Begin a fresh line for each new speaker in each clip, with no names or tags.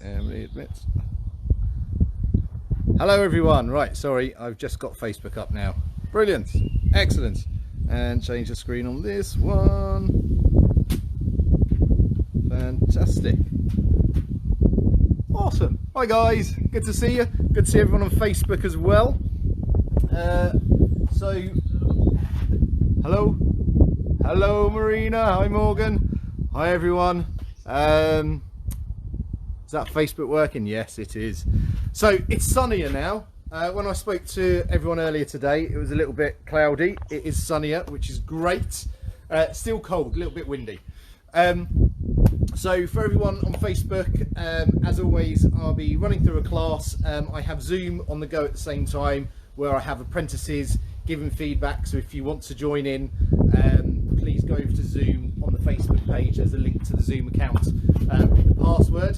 Emily admits. Hello everyone. Right, sorry, I've just got Facebook up now. Brilliant, excellent. And change the screen on this one. Fantastic. Awesome. Hi guys, good to see you. Good to see everyone on Facebook as well. Hello Marina, hi Morgan, hi everyone. Is that Facebook working? Yes, it is. So it's sunnier now. When I spoke to everyone earlier today, it was a little bit cloudy. It is sunnier, which is great. Still cold, a little bit windy. So for everyone on Facebook, as always, I'll be running through a class. I have Zoom on the go at the same time, where I have apprentices giving feedback. So if you want to join in, please go over to Zoom on the Facebook page. There's a link to the Zoom account with the password.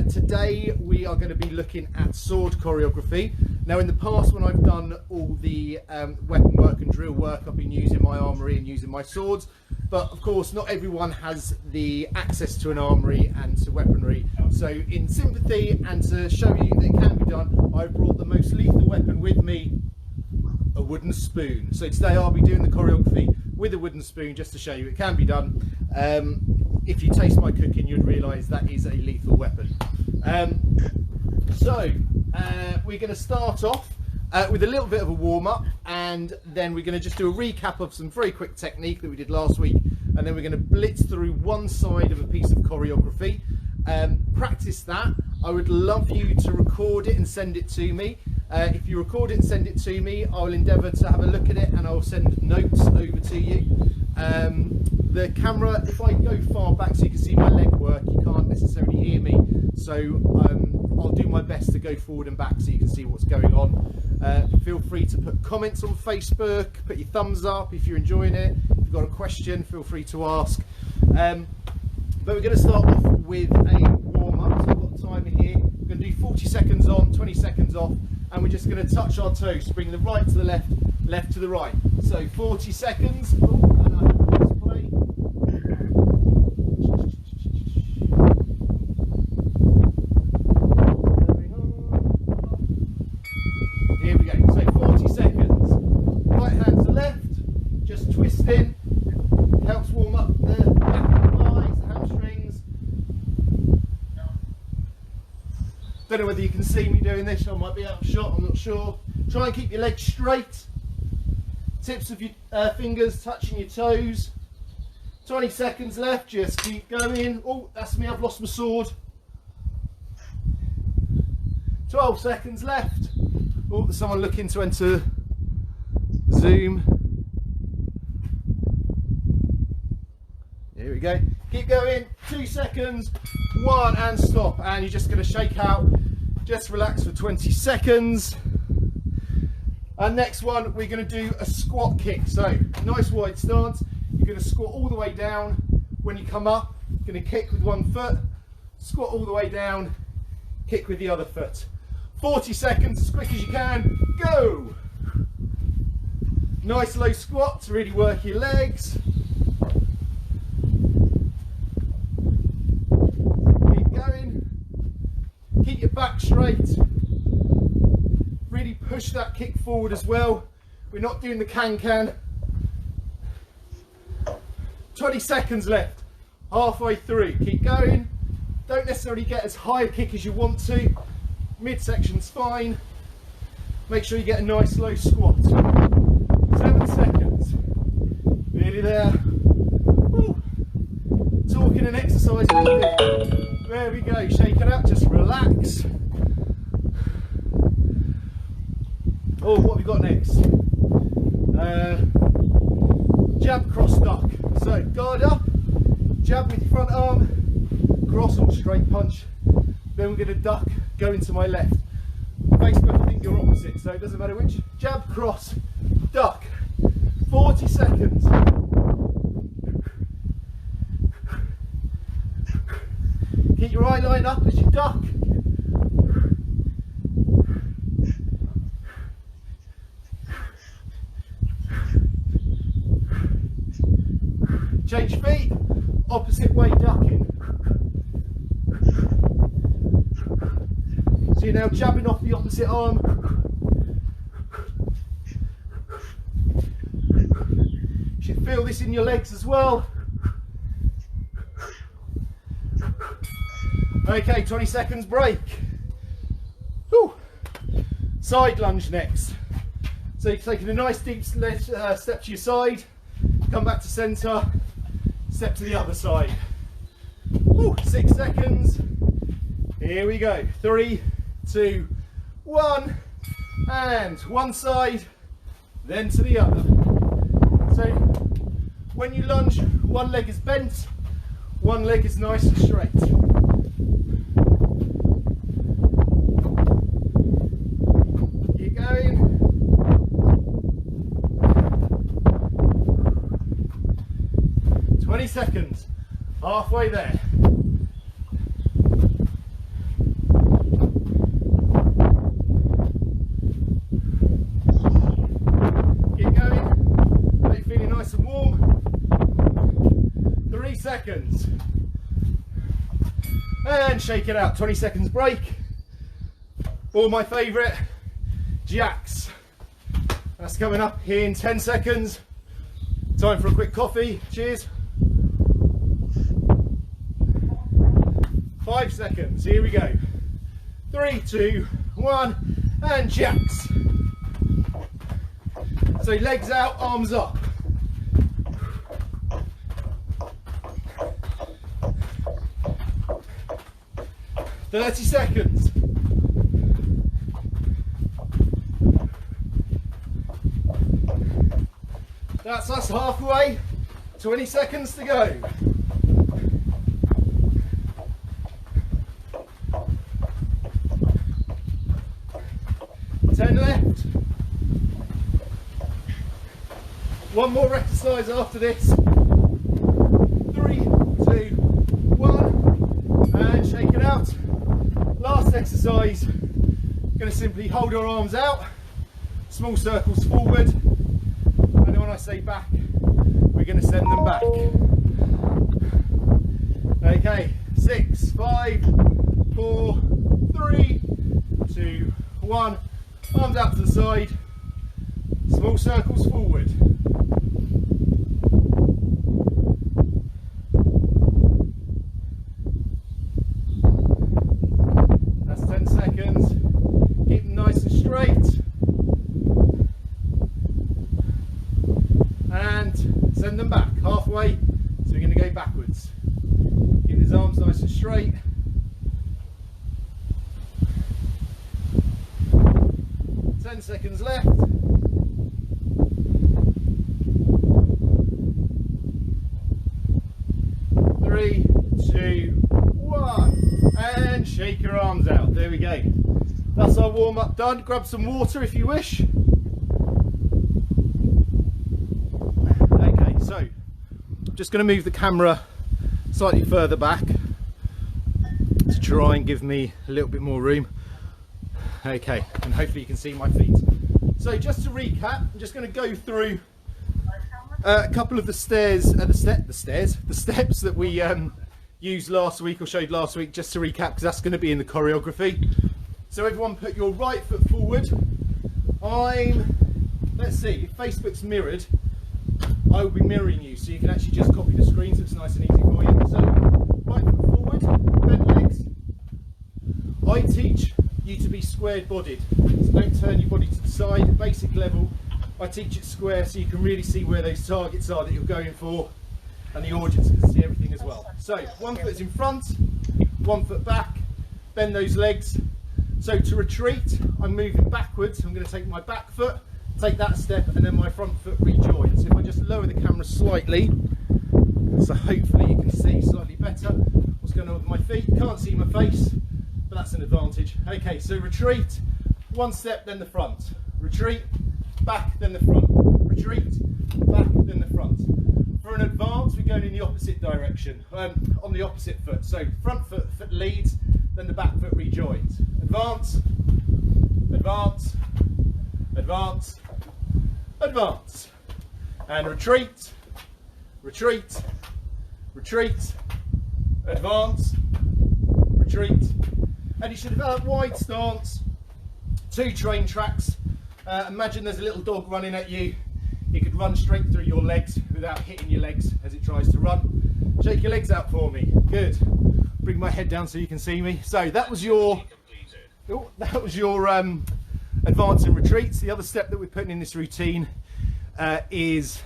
Today we are going to be looking at sword choreography. Now in the past, when I've done all the weapon work and drill work, I've been using my armoury and using my swords. But of course, not everyone has the access to an armoury and to weaponry. So in sympathy and to show you that it can be done, I've brought the most lethal weapon with me, a wooden spoon. So today I'll be doing the choreography with a wooden spoon just to show you it can be done. If you taste my cooking, you'd realise that is a lethal weapon. We're going to start off with a little bit of a warm-up, and then we're going to just do a recap of some very quick technique that we did last week, and then we're going to blitz through one side of a piece of choreography. Practice that. I would love you to record it and send it to me. If you record it and send it to me, I'll endeavour to have a look at it and I'll send notes over to you. The camera, if I go far back so you can see my leg work, you can't necessarily hear me, so I'll do my best to go forward and back so you can see what's going on. Feel free to put comments on Facebook, put your thumbs up if you're enjoying it. If you've got a question, feel free to ask. But we're going to start off with a warm-up. So I've got a timer here. We're going to do 40 seconds on, 20 seconds off, and we're just going to touch our toes, bring the right to the left, left to the right. So 40 seconds. Play. Here we go. So 40 seconds. Right hand to left, just twisting. Helps warm up the back of the thighs, the hamstrings. Don't know whether you can see me doing this. I might be out of shot, I'm not sure. Try and keep your legs straight. Tips of your fingers touching your toes. 20 seconds left, just keep going. Oh, that's me, I've lost my sword. 12 seconds left. Oh, there's someone looking to enter Zoom. Here we go. Keep going. 2 seconds. 1 and stop. And you're just going to shake out. Just relax for 20 seconds. And next one, we're going to do a squat kick. So nice wide stance. You're going to squat all the way down. When you come up, you're going to kick with one foot. Squat all the way down. Kick with the other foot. 40 seconds, as quick as you can. Go. Nice low squat to really work your legs. Keep your back straight. Really push that kick forward as well. We're not doing the can-can. 20 seconds left. Halfway through. Keep going. Don't necessarily get as high a kick as you want to. Midsection's fine. Make sure you get a nice low squat. 7 seconds. Nearly there. Woo. Talking and exercising. There we go, shake it out, just relax. Oh, what have we got next? Jab, cross, duck. So, guard up, jab with your front arm, cross or straight punch. Then we're going to duck, go into my left. Facebook, I think you're opposite, so it doesn't matter which. Jab, cross, duck. 40 seconds. Keep your eye line up as you duck. Change feet, opposite way ducking. So you're now jabbing off the opposite arm. You should feel this in your legs as well. Okay, 20 seconds break. Whew. Side lunge next. So you're taking a nice deep step to your side, come back to centre, step to the other side. Whew. 6 seconds. Here we go. 3, 2, 1, and one side, then to the other. So when you lunge, one leg is bent, one leg is nice and straight. Keep going. Seconds, halfway there. Keep going. Are you feeling nice and warm? 3 seconds. And shake it out. 20 seconds break. Or my favourite, jacks. That's coming up in 10 seconds. Time for a quick coffee. Cheers. 5 seconds, here we go. 3, 2, 1, and jacks. So legs out, arms up. .30 seconds. That's us halfway. 20 seconds to go. 10 left. One more exercise after this. 3, 2, 1, and shake it out. Last exercise. Going to simply hold our arms out, small circles forward, and then when I say back, we're going to send them back. Okay, 6, 5, 4, 3, 2, 1. Arms out to the side, small circles forward. That's 10 seconds. Keep them nice and straight. And send them back halfway. So we're going to go backwards. Keep his arms nice and straight. 10 seconds left. 3, 2, 1, and shake your arms out. There we go. That's our warm up done. Grab some water if you wish. Okay, so I'm just going to move the camera slightly further back to try and give me a little bit more room. Okay, and hopefully you can see my feet. So just to recap, I'm just going to go through a couple of the steps that we used last week or showed last week, just to recap, because that's going to be in the choreography. So everyone put your right foot forward. Let's see, if Facebook's mirrored, I will be mirroring you, so you can actually just copy the screen, so it's nice and easy for you. So right foot forward, bent legs. I teach you to be squared bodied, so don't turn your body to the side. Basic level, I teach it square so you can really see where those targets are that you're going for, and the audience can see everything as well. So one foot's in front, one foot back, bend those legs. So to retreat, I'm moving backwards. I'm going to take my back foot, take that step, and then my front foot rejoins. So if I just lower the camera slightly, so hopefully you can see slightly better what's going on with my feet. Can't see my face, but that's an advantage. Okay, so retreat, one step, then the front. Retreat, back, then the front. Retreat, back, then the front. For an advance, we're going in the opposite direction, on the opposite foot. So front foot leads, then the back foot rejoins. Advance, advance, advance, advance. And retreat, retreat, retreat, advance, retreat, And you should have a wide stance, 2 train tracks. Imagine there's a little dog running at you. It could run straight through your legs without hitting your legs as it tries to run. Shake your legs out for me. Good. Bring my head down so you can see me. So that was your advancing retreats. The other step that we're putting in this routine is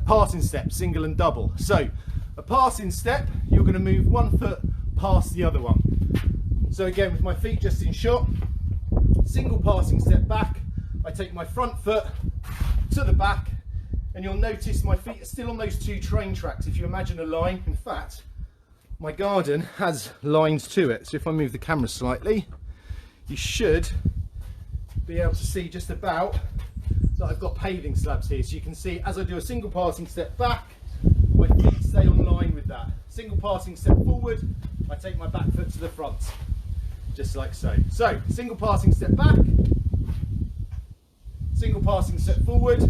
passing step, single and double. So a passing step, you're going to move one foot past the other one. So again, with my feet just in shot, single passing step back, I take my front foot to the back, and you'll notice my feet are still on those 2 train tracks. If you imagine a line, in fact, my garden has lines to it. So if I move the camera slightly, you should be able to see just about that I've got paving slabs here. So you can see as I do a single passing step back, my feet stay on line with that. Single passing step forward, I take my back foot to the front, just like so. So single passing step back, single passing step forward,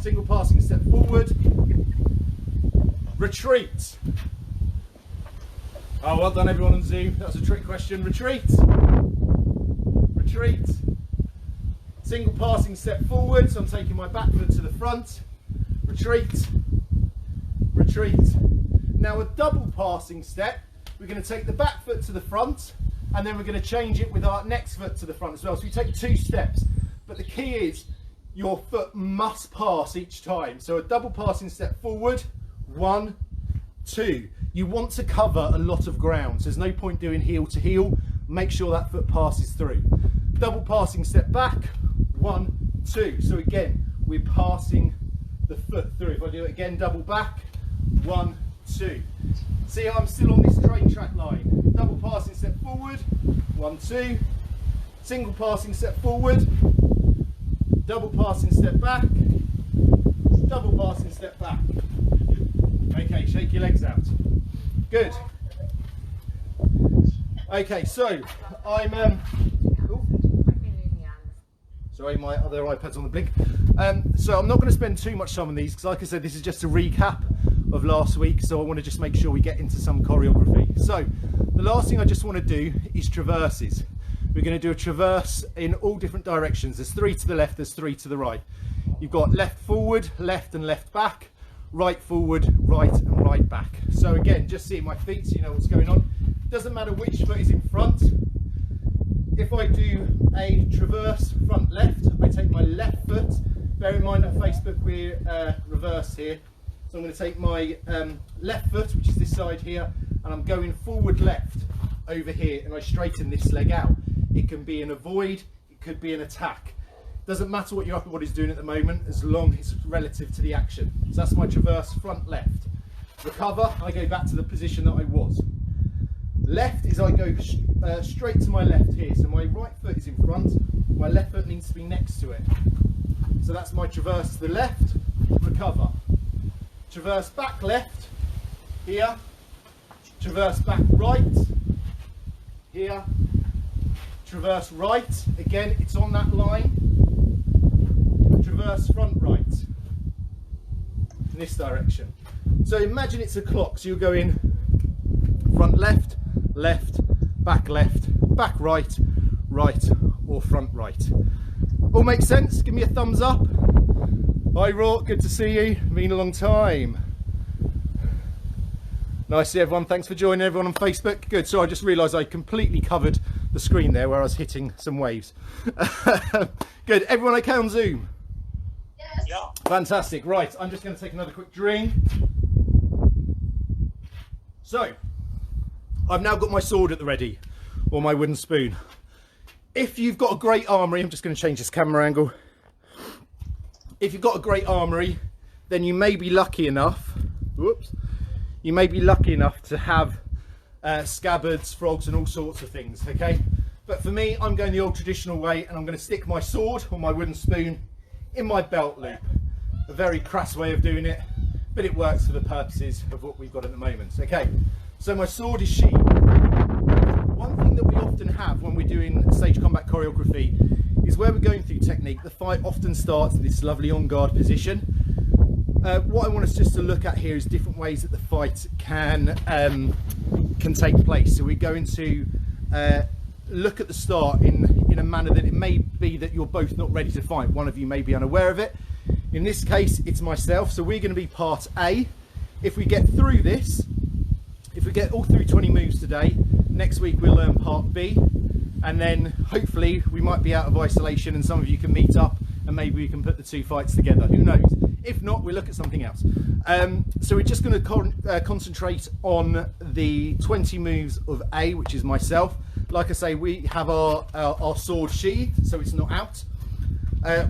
single passing step forward, retreat. Oh, well done everyone on Zoom. That was a trick question. Retreat. Retreat. Single passing step forward, so I'm taking my back foot to the front. Retreat. Retreat. Now a double passing step, we're going to take the back foot to the front, and then we're going to change it with our next foot to the front as well. So we take 2 steps, but the key is your foot must pass each time. So a double passing step forward, 1, 2. You want to cover a lot of ground, so there's no point doing heel to heel. Make sure that foot passes through. Double passing step back, 1, 2. So again, we're passing the foot through. If I do it again, double back, 1, 2. See, I'm still on this train track line. Double passing step forward, 1, 2. Single passing step forward, double passing step back, double passing step back. Okay, shake your legs out. Good. Okay, so I'm sorry, my other iPad's on the blink. So I'm not going to spend too much time on these because, like I said, this is just a recap of last week, so I want to just make sure we get into some choreography. So the last thing I just want to do is traverses. We're going to do a traverse in all different directions. There's 3 to the left, there's 3 to the right. You've got left forward, left and left back, right forward, right and right back. So again, just see my feet so you know what's going on. Doesn't matter which foot is in front. If I do a traverse front left, I take my left foot. Bear in mind on Facebook we're reversed here. So I'm going to take my left foot, which is this side here, and I'm going forward left over here, and I straighten this leg out. It can be an avoid, it could be an attack. Doesn't matter what your upper body's doing at the moment, as long as it's relative to the action. So that's my traverse front left. Recover, I go back to the position that I was. Left is I go straight to my left here. So my right foot is in front, my left foot needs to be next to it. So that's my traverse to the left, recover. Traverse back left, here. Traverse back right, here. Traverse right, again it's on that line. Traverse front right, in this direction. So imagine it's a clock, so you're going front left, left, back right, right or front right. All makes sense? Give me a thumbs up. Hi Rourke, good to see you, been a long time. Nice to see everyone, thanks for joining everyone on Facebook. Good, so I just realised I completely covered the screen there where I was hitting some waves. Good, everyone okay on Zoom?
Yes. Yeah.
Fantastic, right, I'm just going to take another quick drink. So, I've now got my sword at the ready, or my wooden spoon. If you've got a great armoury, I'm just going to change this camera angle. If you've got a great armoury, then you may be lucky enough, whoops, you may be lucky enough to have scabbards, frogs and all sorts of things, okay? But for me, I'm going the old traditional way, and I'm going to stick my sword or my wooden spoon in my belt loop. A very crass way of doing it, but it works for the purposes of what we've got at the moment, okay? So my sword is sheathed. One thing that we often have when we're doing stage combat choreography is where we're going through technique, the fight often starts in this lovely on guard position. What I want us just to look at here is different ways that the fight can can take place. So we're going to look at the start in a manner that it may be that you're both not ready to fight. One of you may be unaware of it. In this case, it's myself. So we're going to be part A. If we get through this, if we get all through 20 moves today, next week we'll learn part B, and then hopefully we might be out of isolation and some of you can meet up and maybe we can put the two fights together. Who knows? If not, we'll look at something else. So we're just going to concentrate on the 20 moves of A, which is myself. Like I say, we have our sword sheathed, so it's not out.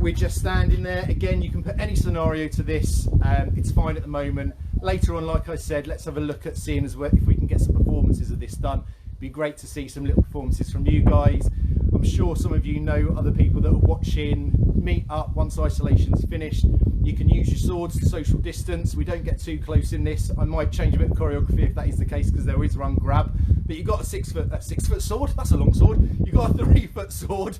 We're just standing there. Again, you can put any scenario to this. It's fine at the moment. Later on, like I said, let's have a look at seeing as well if we can get some performances of this done. It'd be great to see some little performances from you guys. I'm sure some of you know other people that are watching. Meet up once isolation's finished. You can use your swords to social distance. We don't get too close in this. I might change a bit of choreography if that is the case, because there is run grab. But you've got a 6 foot sword. That's a long sword. You've got a 3 foot sword.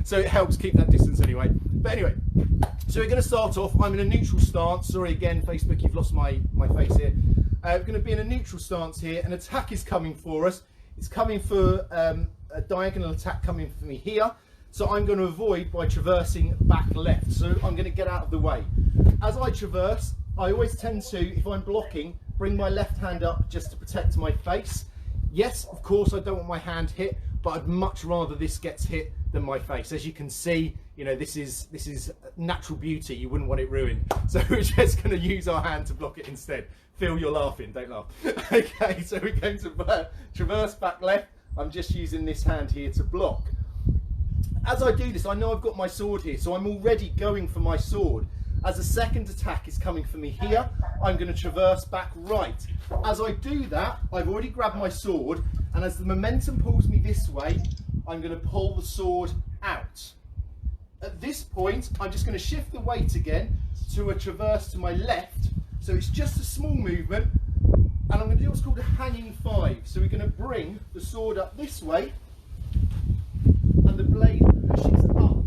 So it helps keep that distance anyway. But anyway, so we're going to start off. I'm in a neutral stance. Sorry again, Facebook, you've lost my face here. We're going to be in a neutral stance here. An attack is coming for us. It's coming for a diagonal attack coming for me here. So I'm going to avoid by traversing back left. So I'm going to get out of the way. As I traverse, I always tend to, if I'm blocking, bring my left hand up just to protect my face. Yes, of course, I don't want my hand hit, but I'd much rather this gets hit than my face. As you can see, you know, this is natural beauty. You wouldn't want it ruined. So we're just going to use our hand to block it instead. Phil, you're laughing, don't laugh. Okay, so we're going to traverse back left. I'm just using this hand here to block. As I do this, I know I've got my sword here, so I'm already going for my sword. As a second attack is coming for me here, I'm going to traverse back right. As I do that, I've already grabbed my sword, and as the momentum pulls me this way, I'm going to pull the sword out. At this point, I'm just going to shift the weight again to a traverse to my left, so it's just a small movement, and I'm going to do what's called a hanging 5. So we're going to bring the sword up this way, and the blade pushes up.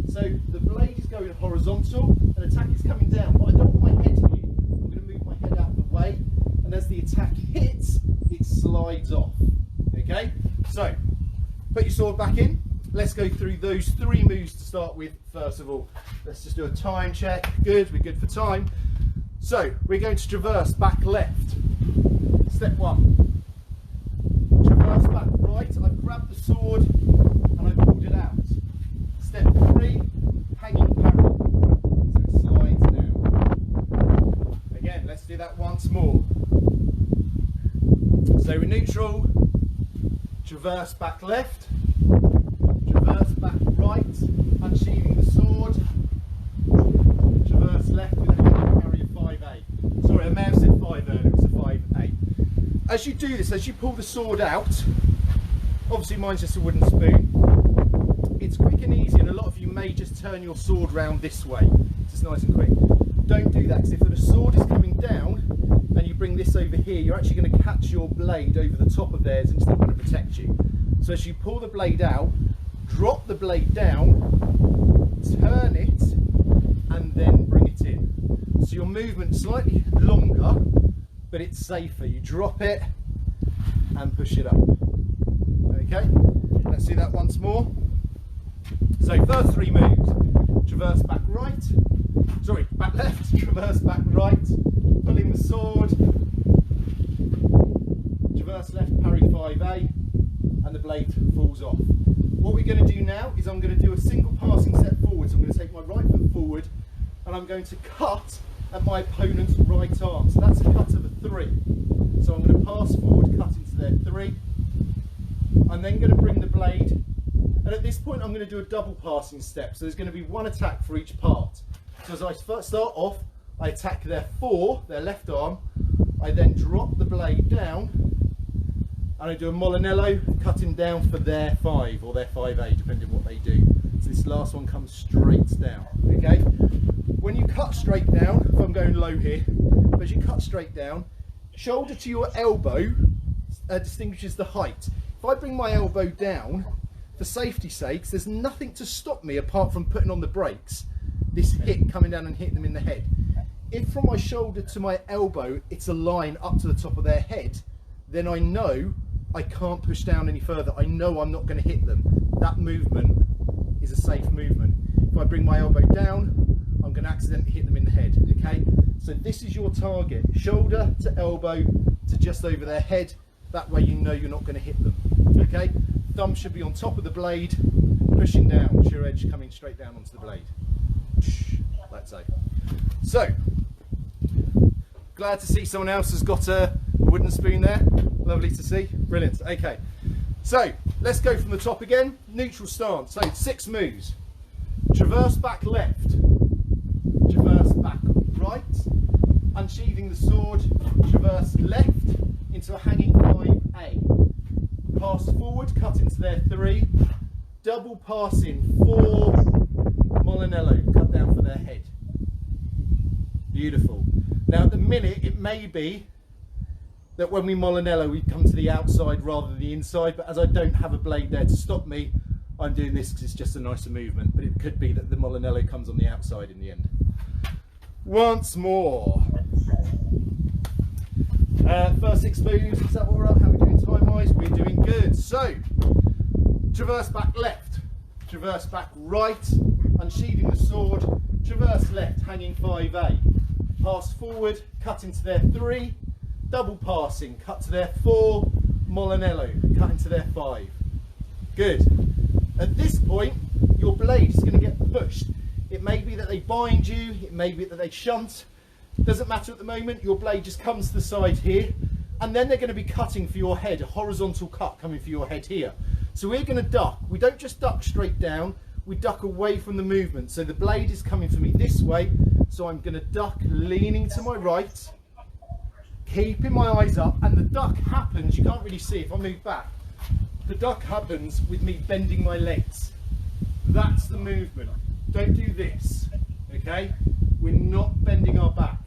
So the blade is going horizontal, and attack is coming down, but I don't want my head here. I'm going to move my head out of the way, and as the attack hits, it slides off. Okay, so put your sword back in. Let's go through those 3 moves to start with. First of all, let's just do a time check. Good, we're good for time. So we're going to traverse back left. Step 1. Traverse back right. I've grabbed the sword and I've pulled it out. Step 3, hanging parry. So it slides down. Again, let's do that once more. So we're neutral, traverse back left, traverse back right, unsheathing the sword, traverse left with a hanging parry of 5A. Sorry, I may have said 5 earlier, it's a 5A. As you do this, as you pull the sword out, obviously mine's just a wooden spoon. It's quick and easy, and a lot of you may just turn your sword round this way. It's just nice and quick. Don't do that, because if the sword is coming down and you bring this over here, you're actually going to catch your blade over the top of theirs and it's not going to protect you. So as you pull the blade out, drop the blade down, turn it, and then bring it in. So your movement's slightly longer, but it's safer. You drop it and push it up. Okay, let's do that once more. So first 3 moves, traverse back right, sorry, back left, traverse back right, pulling the sword, traverse left, parry 5A, and the blade falls off. What we're going to do now is I'm going to do a single passing step forward. So I'm going to take my right foot forward and I'm going to cut at my opponent's right arm. So that's a cut of a 3. So I'm going to pass forward, cut into their 3. I'm then going to bring the blade, and at this point I'm going to do a double passing step. So there's going to be 1 attack for each part. So as I first start off, I attack their 4, their left arm. I then drop the blade down, and I do a Molinello, cutting down for their 5 or their 5A, depending on what they do. So this last one comes straight down. Okay. When you cut straight down, if I'm going low here, but as you cut straight down, shoulder to your elbow distinguishes the height. If I bring my elbow down, for safety's sakes, there's nothing to stop me apart from putting on the brakes. This hit coming down and hitting them in the head. If from my shoulder to my elbow, it's a line up to the top of their head, then I know I can't push down any further. I know I'm not going to hit them. That movement is a safe movement. If I bring my elbow down, I'm going to accidentally hit them in the head, okay? So this is your target, shoulder to elbow to just over their head. That way you know you're not going to hit them, okay? Thumb should be on top of the blade, pushing down, shear edge coming straight down onto the blade. Like so. So, glad to see someone else has got a wooden spoon there. Lovely to see. Brilliant. Okay. So, let's go from the top again. Neutral stance. So, 6 moves. Traverse back left. Traverse back right. Unsheathing the sword. Traverse left into a hanging 5A. Pass forward, cut into their 3. Double passing 4. Molinello, cut down for their head. Beautiful. Now at the minute it may be that when we Molinello we come to the outside rather than the inside, but as I don't have a blade there to stop me, I'm doing this because it's just a nicer movement, but it could be that the Molinello comes on the outside in the end. Once more. First 6 moves, is that all right? How are we doing time wise? We're doing good. So, traverse back left, traverse back right, unsheathing the sword, traverse left, hanging 5A. Pass forward, cut into their 3, double passing, cut to their 4, Molinello, cut into their 5. Good. At this point, your blade is going to get pushed. It may be that they bind you, it may be that they shunt. Doesn't matter at the moment, your blade just comes to the side here, and then they're going to be cutting for your head, a horizontal cut coming for your head here. So we're going to duck. We don't just duck straight down, we duck away from the movement. So the blade is coming for me this way, so I'm going to duck leaning to my right, keeping my eyes up, and the duck happens, you can't really see if I move back, the duck happens with me bending my legs. That's the movement. Don't do this, okay? We're not bending our back.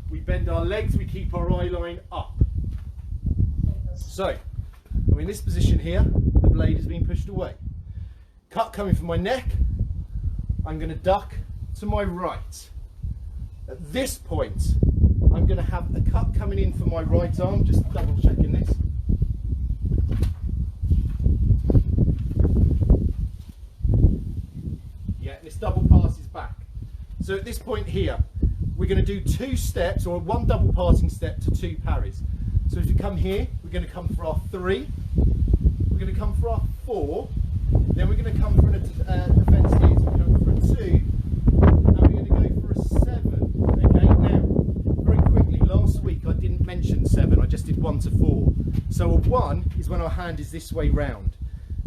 We bend our legs, we keep our eye line up. So, I'm in this position here, the blade is being pushed away. Cut coming from my neck, I'm going to duck to my right. At this point, I'm going to have a cut coming in for my right arm, just double checking this. Yeah, this double passes back. So at this point here, we're going to do 2 steps, or 1 double passing step to 2 parries. So if you come here, we're going to come for our 3, we're going to come for our 4, then we're going to come for a defence here, so we're going for a 2, and we're going to go for a 7. Okay, now, very quickly, last week I didn't mention 7, I just did 1 to 4. So a 1 is when our hand is this way round.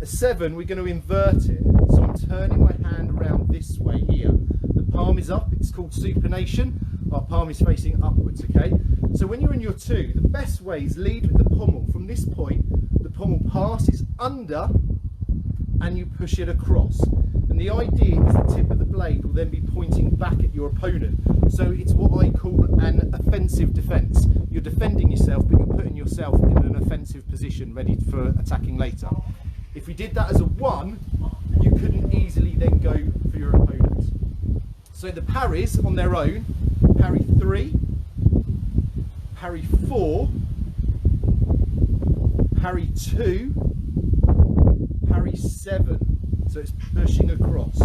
A 7, we're going to invert it, so I'm turning my hand around this way here. The palm is up, it's called supination, our palm is facing upwards, okay? So when you're in your 2, the best way is lead with the pommel. From this point, the pommel passes under and you push it across. And the idea is the tip of the blade will then be pointing back at your opponent. So it's what I call an offensive defence. You're defending yourself, but you're putting yourself in an offensive position ready for attacking later. If we did that as a 1, you couldn't easily then go for your opponent. So the parries on their own, parry 3, parry 4, parry 2, parry 7. So it's pushing across.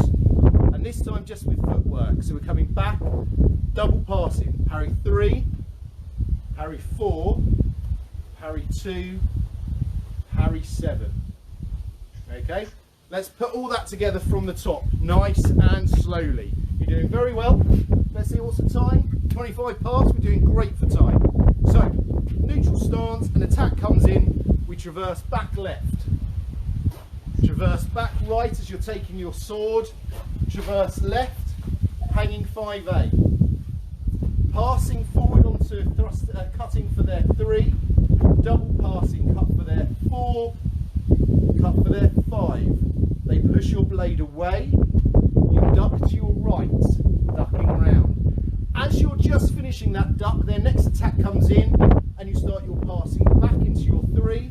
And this time just with footwork. So we're coming back, double passing, parry 3, parry 4, parry 2, parry 7. Okay, let's put all that together from the top, nice and slowly. You're doing very well. Let's see what's the time. 25 past, we're doing great for time. So, neutral stance, an attack comes in, we traverse back left. Traverse back right as you're taking your sword. Traverse left, hanging 5A. Passing forward onto thrust, cutting for their 3. Double passing, cut for their 4. Cut for their 5. They push your blade away, you duck to your right, ducking round. As you're just finishing that duck, their next attack comes in and you start your passing back into your 3,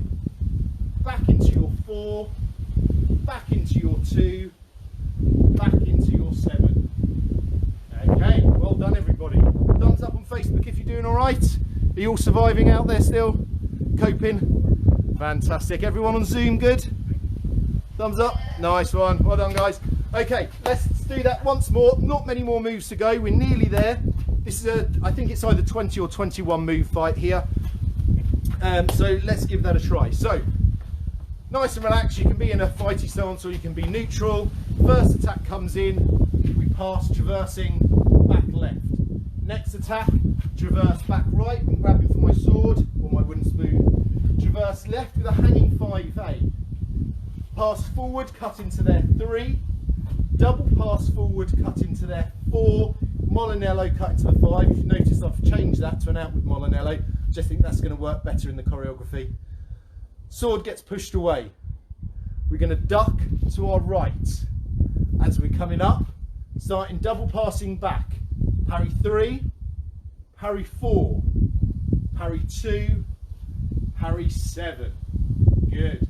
back into your 4, back into your 2, back into your 7. Okay, well done everybody. Thumbs up on Facebook if you're doing alright. Are you all surviving out there still? coping? Fantastic. Everyone on Zoom good? Thumbs up. Nice one. Well done, guys. Okay, let's do that once more. Not many more moves to go. We're nearly there. This is I think it's either 20 or 21 move fight here. So let's give that a try. So nice and relaxed. You can be in a fighty stance or you can be neutral. First attack comes in, we pass, traversing back left. Next attack, traverse back right. I'm grabbing for my sword or my wooden spoon. Traverse left with a hanging 5A. Pass forward, cut into their 3. Double pass forward, cut into their 4. Molinello, cut into the 5. If you notice, I've changed that to an outward Molinello. Just think that's going to work better in the choreography. Sword gets pushed away. We're going to duck to our right as we're coming up, starting double passing back. Parry 3, parry 4, parry 2, parry 7. Good.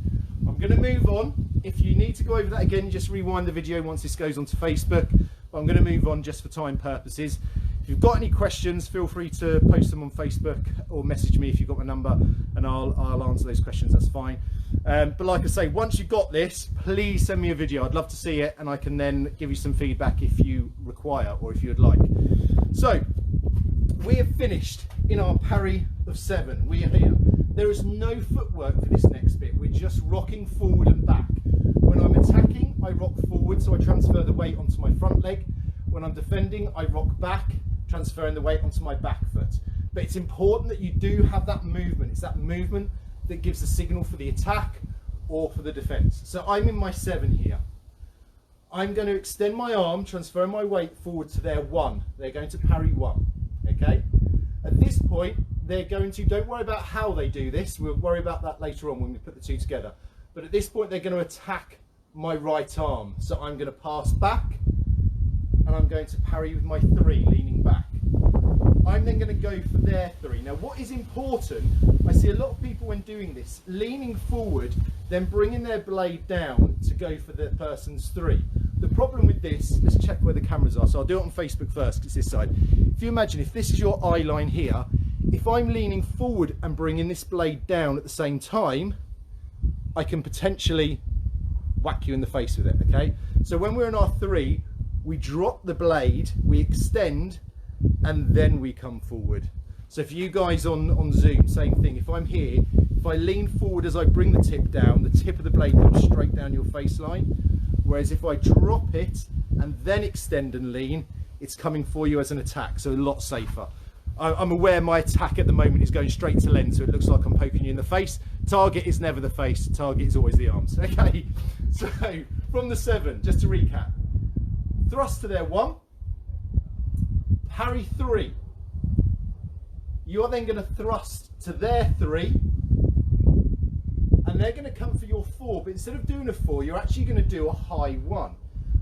I'm going to move on. If you need to go over that again, just rewind the video once this goes onto Facebook. But I'm going to move on just for time purposes. If you've got any questions, feel free to post them on Facebook or message me if you've got my number, and I'll answer those questions. That's fine. But like I say, once you've got this, please send me a video. I'd love to see it, and I can then give you some feedback if you require or if you'd like. So we have finished in our parry of 7. We are here. There is no footwork for this next bit. We're just rocking forward and back. When I'm attacking, I rock forward, so I transfer the weight onto my front leg. When I'm defending, I rock back, transferring the weight onto my back foot. But it's important that you do have that movement. It's that movement that gives the signal for the attack or for the defense. So I'm in my 7 here. I'm going to extend my arm, transfer my weight forward to their 1. They're going to parry 1. Okay? At this point, they're going to, don't worry about how they do this. We'll worry about that later on when we put the two together. But at this point, they're going to attack my right arm. So I'm going to pass back, and I'm going to parry with my 3, leaning back. I'm then going to go for their 3. Now, what is important, I see a lot of people when doing this, leaning forward, then bringing their blade down to go for the person's 3. The problem with this, let's check where the cameras are. So I'll do it on Facebook first, because it's this side. If you imagine, if this is your eye line here, if I'm leaning forward and bringing this blade down at the same time, I can potentially whack you in the face with it, okay? So when we're in our 3, we drop the blade, we extend, and then we come forward. So for you guys on Zoom, same thing. If I'm here, if I lean forward as I bring the tip down, the tip of the blade comes straight down your face line. Whereas if I drop it and then extend and lean, it's coming for you as an attack, so a lot safer. I'm aware my attack at the moment is going straight to lens, so it looks like I'm poking you in the face. Target is never the face, target is always the arms. Okay, so from the 7, just to recap. Thrust to their 1, parry 3. You are then going to thrust to their 3, and they're going to come for your 4, but instead of doing a 4, you're actually going to do a high 1.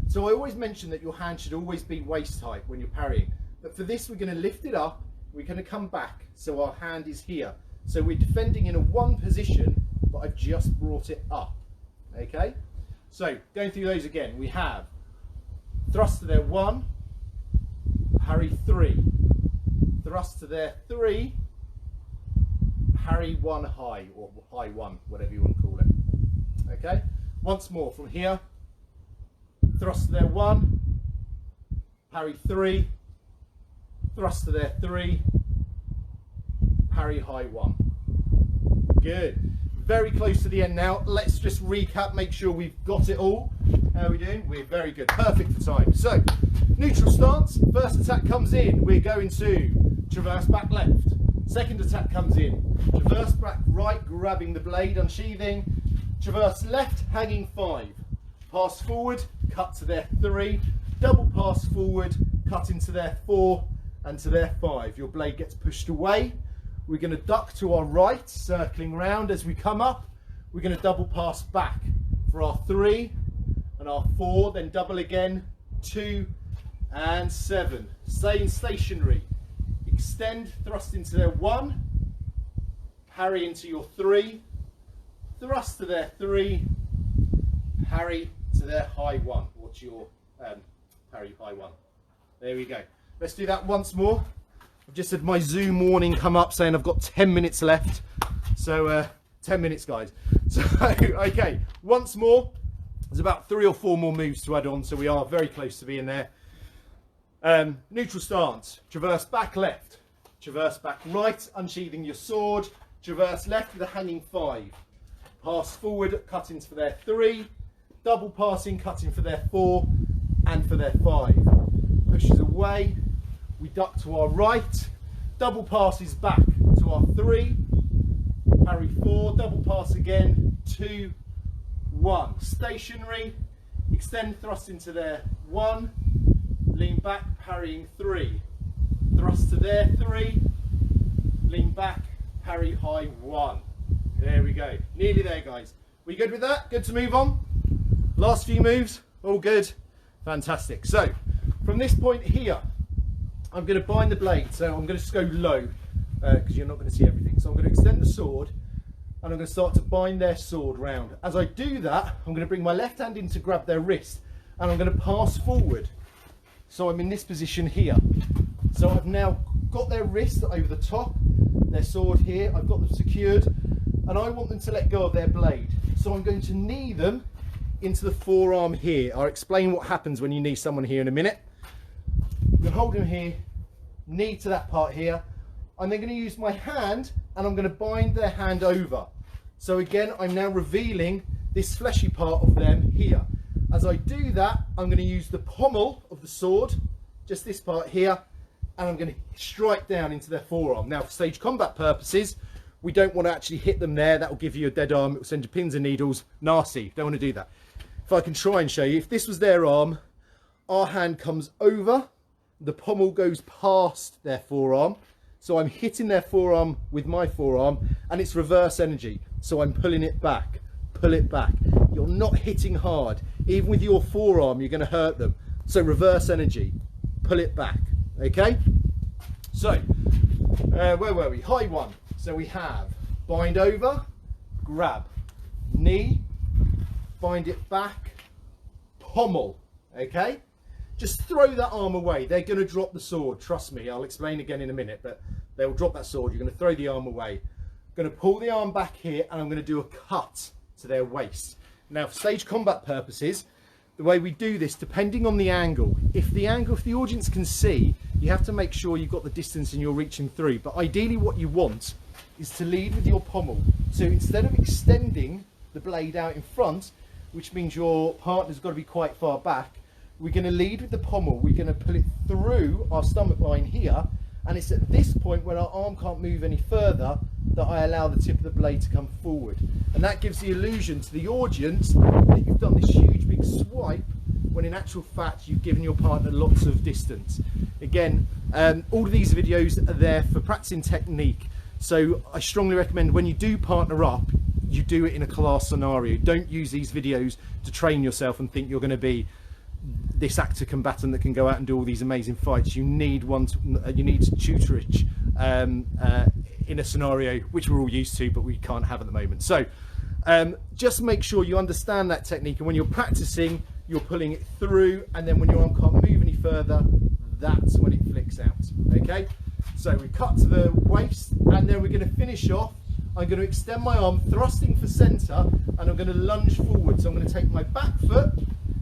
So I always mention that your hand should always be waist height when you're parrying. But for this, we're going to lift it up, we're going to come back, so our hand is here. So we're defending in a 1 position, but I've just brought it up. Okay? So going through those again, we have thrust to their 1, parry 3, thrust to their 3, parry 1 high, or high 1, whatever you want to call it. Okay? Once more from here, thrust to their 1, parry 3, thrust to their 3, parry high 1. Good. Very close to the end now. Let's just recap, make sure we've got it all. How are we doing? We're very good. Perfect for time. So, neutral stance. First attack comes in. We're going to traverse back left. Second attack comes in. Traverse back right, grabbing the blade, unsheathing. Traverse left, hanging 5. Pass forward, cut to their 3. Double pass forward, cut into their 4 and to their 5. Your blade gets pushed away. We're going to duck to our right, circling round. As we come up, we're going to double pass back for our 3 and our 4, then double again, 2 and 7. Staying stationary. Extend, thrust into their 1, parry into your 3, thrust to their 3, parry to their high 1, or to your parry high 1. There we go. Let's do that once more. I've just had my Zoom warning come up saying I've got 10 minutes left. So 10 minutes, guys. So, okay, once more. There's about 3 or 4 more moves to add on, so we are very close to being there. Neutral stance, traverse back left, traverse back right, unsheathing your sword, traverse left with a hanging 5. Pass forward, cutting for their 3, double passing, cutting for their 4, and for their 5. Pushes away, we duck to our right, double passes back to our 3, parry 4, double pass again, 2, 1. Stationary, extend, thrust into there, 1, lean back, parrying 3, thrust to there, 3, lean back, parry high, 1. There we go, nearly there, guys. We good with that? Good to move on? Last few moves, all good? Fantastic. So, from this point here, I'm going to bind the blade, so I'm going to just go low, because you're not going to see everything. So I'm going to extend the sword, and I'm going to start to bind their sword round. As I do that, I'm going to bring my left hand in to grab their wrist, and I'm going to pass forward. So I'm in this position here. So I've now got their wrist over the top, their sword here, I've got them secured, and I want them to let go of their blade. So I'm going to knee them into the forearm here. I'll explain what happens when you knee someone here in a minute. I'm going to hold them here, knee to that part here. I'm then going to use my hand, and I'm going to bind their hand over. So again, I'm now revealing this fleshy part of them here. As I do that, I'm going to use the pommel of the sword, just this part here, and I'm going to strike down into their forearm. Now, for stage combat purposes, we don't want to actually hit them there. That will give you a dead arm. It will send you pins and needles. Nasty. Don't want to do that. If I can try and show you, if this was their arm, our hand comes over, the pommel goes past their forearm. So I'm hitting their forearm with my forearm, and it's reverse energy. So I'm pulling it back, pull it back. You're not hitting hard. Even with your forearm, you're going to hurt them. So reverse energy, pull it back. Okay? So, where were we? High 1. So we have bind over, grab, knee, bind it back, pommel. Okay? Just throw that arm away. They're going to drop the sword. Trust me. I'll explain again in a minute, but they'll drop that sword. You're going to throw the arm away. I'm going to pull the arm back here, and I'm going to do a cut to their waist. Now, for stage combat purposes, the way we do this, depending on the angle, if the audience can see, you have to make sure you've got the distance and you're reaching through. But ideally, what you want is to lead with your pommel. So instead of extending the blade out in front, which means your partner's got to be quite far back, we're going to lead with the pommel. We're going to pull it through our stomach line here, and it's at this point when our arm can't move any further that I allow the tip of the blade to come forward. And that gives the illusion to the audience that you've done this huge big swipe, when in actual fact you've given your partner lots of distance. Again, all of these videos are there for practicing technique, so I strongly recommend when you do partner up, you do it in a class scenario. Don't use these videos to train yourself and think you're going to be this actor combatant that can go out and do all these amazing fights. You need tutorage in a scenario which we're all used to, but we can't have at the moment. So just make sure you understand that technique, and when you're practicing, you're pulling it through, and then when your arm can't move any further, that's when it flicks out. Okay, so we cut to the waist, and then we're going to finish off. I'm going to extend my arm, thrusting for centre, and I'm going to lunge forward. So I'm going to take my back foot,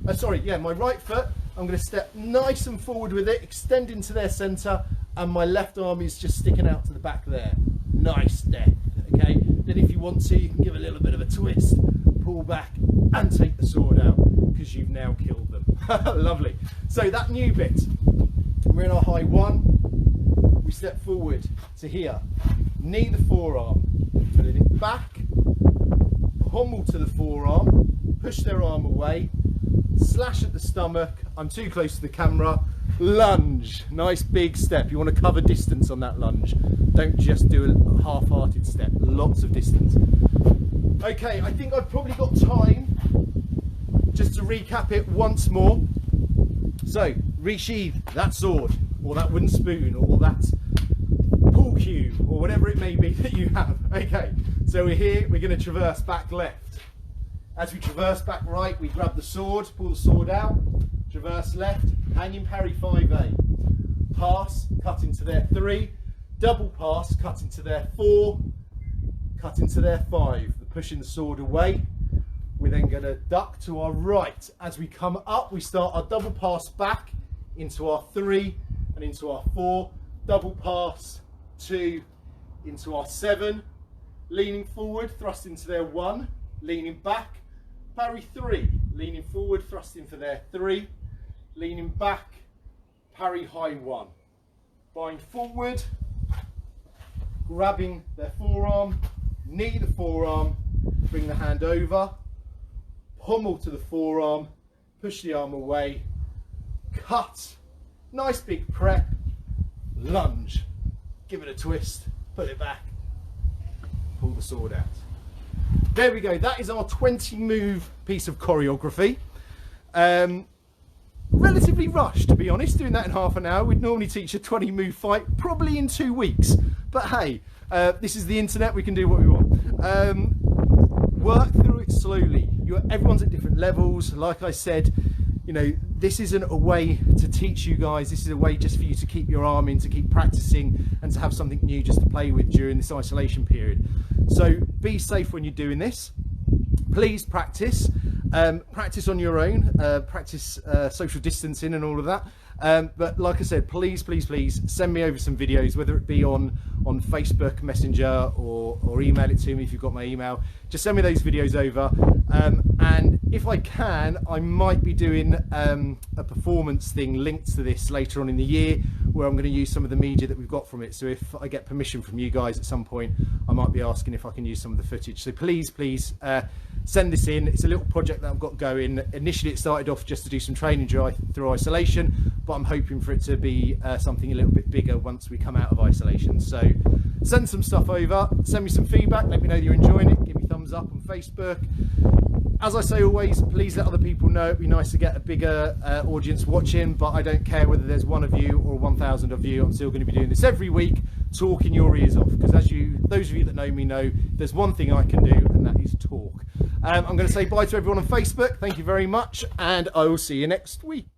my right foot, I'm going to step nice and forward with it, extend into their centre, and my left arm is just sticking out to the back there. Nice step, okay? Then if you want to, you can give a little bit of a twist, pull back, and take the sword out, because you've now killed them. Lovely. So that new bit, we're in our high 1, we step forward to here, knee the forearm, pulling it back, pommel to the forearm, push their arm away, slash at the stomach, I'm too close to the camera, lunge, nice big step. You want to cover distance on that lunge, don't just do a half-hearted step, lots of distance. Okay, I think I've probably got time just to recap it once more. So, resheathe that sword, or that wooden spoon, or that pool cue, or whatever it may be that you have. Okay, so we're here, we're going to traverse back left. As we traverse back right, we grab the sword, pull the sword out, traverse left, hanging parry 5A, pass, cut into their 3, double pass, cut into their 4, cut into their 5, pushing the sword away. We're then going to duck to our right. As we come up, we start our double pass back into our 3 and into our 4, double pass 2 into our 7, leaning forward, thrust into their 1, leaning back, parry 3, leaning forward, thrust into their 3, leaning back, parry high 1, bind forward, grabbing their forearm, knee the forearm, bring the hand over, pummel to the forearm, push the arm away, cut, nice big prep, lunge, give it a twist, put it back, pull the sword out. There we go, that is our 20 move piece of choreography. Relatively rushed, to be honest, doing that in half an hour. We'd normally teach a 20 move fight probably in 2 weeks, but hey, this is the internet, we can do what we want. Work through it slowly. Everyone's at different levels. Like I said, you know, this isn't a way to teach you guys, this is a way just for you to keep your arm in, to keep practicing and to have something new just to play with during this isolation period. So be safe when you're doing this. Please practice. Practice on your own, practice social distancing and all of that. But like I said, please send me over some videos, whether it be on Facebook Messenger or email it to me if you've got my email. Just send me those videos over, and if I can, I might be doing a performance thing linked to this later on in the year, where I'm going to use some of the media that we've got from it. So if I get permission from you guys at some point, I might be asking if I can use some of the footage. So please send this in. It's a little project that I've got going. Initially it started off just to do some training through isolation, but I'm hoping for it to be something a little bit bigger once we come out of isolation. So send some stuff over, send me some feedback, let me know that you're enjoying it, give me thumbs up on Facebook. As I say always, please let other people know. It'd be nice to get a bigger audience watching, but I don't care whether there's 1 of you or 1,000 of you. I'm still going to be doing this every week, talking your ears off, because those of you that know me know there's one thing I can do, and that is talk. I'm going to say bye to everyone on Facebook. Thank you very much, and I will see you next week.